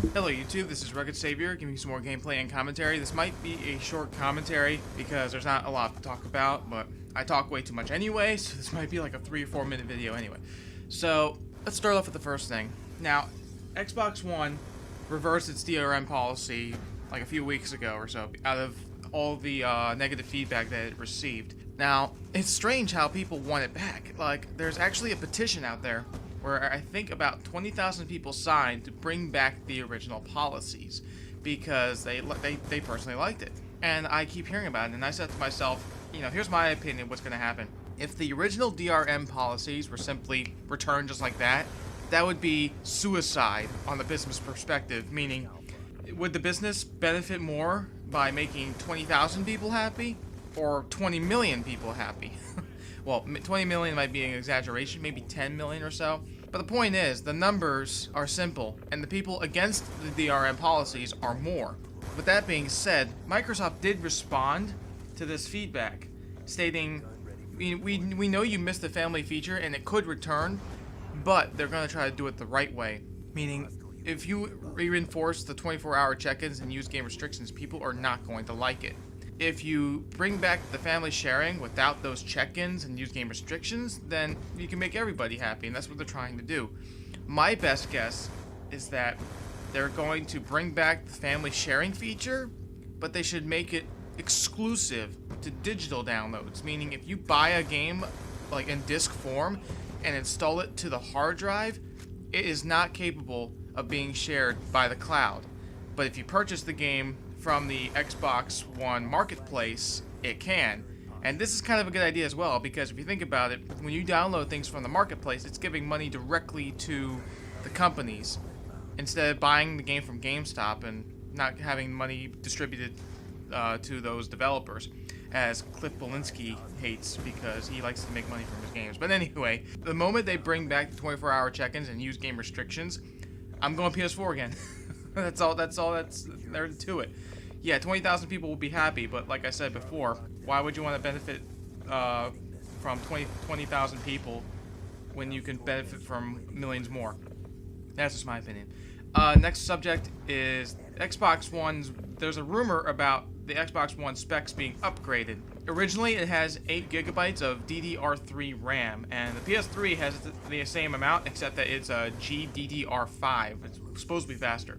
Hello YouTube, this is Rugged Savior giving you some more gameplay and commentary. This might be a short commentary because there's not a lot to talk about, but I talk way too much anyway, so this might be like a 3 or 4 minute video anyway. So, let's start off with the first thing. Now, Xbox One reversed its DRM policy like a few weeks ago or so, out of all the negative feedback that it received. Now, it's strange how people want it back. Like, there's actually a petition out there where I think about 20,000 people signed to bring back the original policies because they personally liked it. And I keep hearing about it, and I said to myself, you know, here's my opinion what's going to happen. If the original DRM policies were simply returned just like that, that would be suicide on the business perspective, meaning, would the business benefit more by making 20,000 people happy or 20 million people happy? Well, 20 million might be an exaggeration, maybe 10 million or so. But the point is, the numbers are simple, and the people against the DRM policies are more. With that being said, Microsoft did respond to this feedback, stating, we know you missed the family feature and it could return, but they're going to try to do it the right way. Meaning, if you reinforce the 24-hour check-ins and use game restrictions, people are not going to like it. If you bring back the family sharing without those check-ins and use game restrictions, then you can make everybody happy, and that's what they're trying to do. My best guess is that they're going to bring back the family sharing feature, but they should make it exclusive to digital downloads, meaning if you buy a game like in disc form and install it to the hard drive, it is not capable of being shared by the cloud. But if you purchase the game from the Xbox One marketplace, it can. And this is kind of a good idea as well, because if you think about it, when you download things from the marketplace, it's giving money directly to the companies instead of buying the game from GameStop and not having money distributed to those developers, as Cliff Belinsky hates because he likes to make money from his games. But anyway, the moment they bring back the 24-hour check-ins and use game restrictions, I'm going PS4 again. That's all that's there to it. Yeah, 20,000 people will be happy, but like I said before, why would you want to benefit from 20,000 people when you can benefit from millions more? That's just my opinion. Next subject is Xbox One's. There's a rumor about the Xbox One specs being upgraded. Originally, it has 8 gigabytes of DDR3 RAM, and the PS3 has the same amount, except that it's a GDDR5. It's supposed to be faster.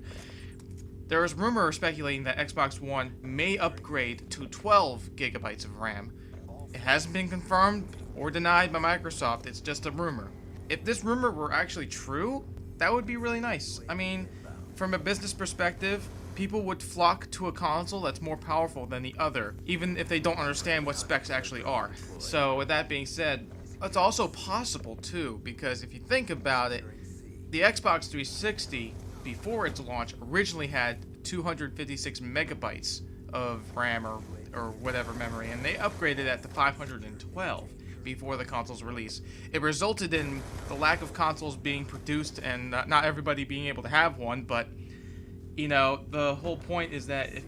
There is rumor speculating that Xbox One may upgrade to 12 gigabytes of RAM. It hasn't been confirmed or denied by Microsoft, it's just a rumor. If this rumor were actually true, that would be really nice. I mean, from a business perspective, people would flock to a console that's more powerful than the other, even if they don't understand what specs actually are. So with that being said, it's also possible too, because if you think about it, the Xbox 360, before its launch, originally had 256 megabytes of RAM or whatever memory, and they upgraded that to 512 before the console's release. It resulted in the lack of consoles being produced and not everybody being able to have one, but you know, the whole point is that if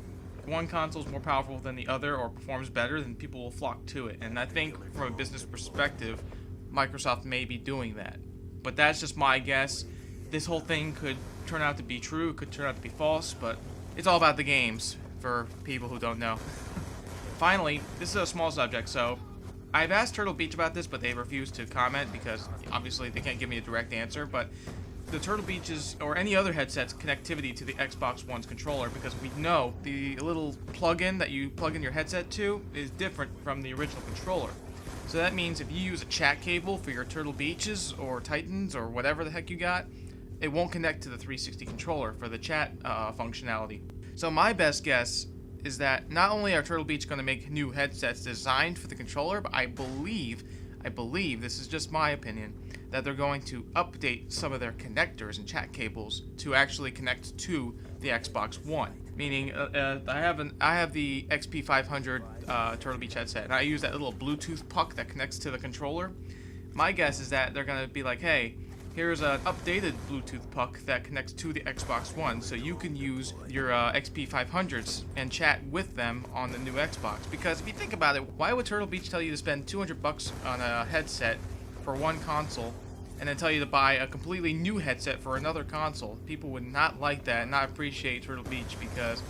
one console is more powerful than the other or performs better, then people will flock to it. And I think from a business perspective, Microsoft may be doing that. But that's just my guess. This whole thing could turn out to be true, could turn out to be false, but it's all about the games for people who don't know. Finally, this is a small subject, so I've asked Turtle Beach about this, but they refused to comment because obviously they can't give me a direct answer, but the Turtle Beach's or any other headset's connectivity to the Xbox One's controller, because we know the little plug-in that you plug in your headset to is different from the original controller. So that means if you use a chat cable for your Turtle Beaches or Titans or whatever the heck you got, it won't connect to the 360 controller for the chat functionality. So my best guess is that not only are Turtle Beach going to make new headsets designed for the controller, but I believe, this is just my opinion, that they're going to update some of their connectors and chat cables to actually connect to the Xbox One. Meaning, I have the XP500 Turtle Beach headset, and I use that little Bluetooth puck that connects to the controller. My guess is that they're going to be like, hey, here's an updated Bluetooth puck that connects to the Xbox One, so you can use your XP500s and chat with them on the new Xbox. Because if you think about it, why would Turtle Beach tell you to spend $200 on a headset for one console and then tell you to buy a completely new headset for another console. People would not like that and not appreciate Turtle Beach, because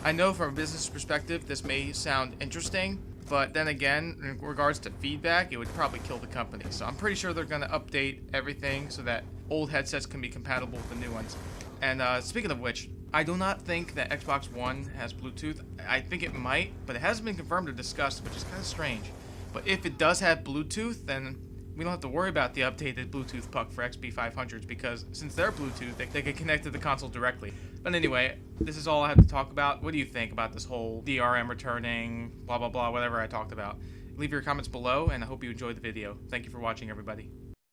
I know from a business perspective this may sound interesting, but then again, in regards to feedback, it would probably kill the company. So I'm pretty sure they're going to update everything so that old headsets can be compatible with the new ones. And speaking of which, I do not think that Xbox One has Bluetooth. I think it might, but it hasn't been confirmed or discussed, which is kind of strange. But if it does have Bluetooth, then we don't have to worry about the updated Bluetooth puck for XB500s, because since they're Bluetooth, they can connect to the console directly. But anyway, this is all I have to talk about. What do you think about this whole DRM returning, blah blah blah, whatever I talked about? Leave your comments below, and I hope you enjoyed the video. Thank you for watching, everybody.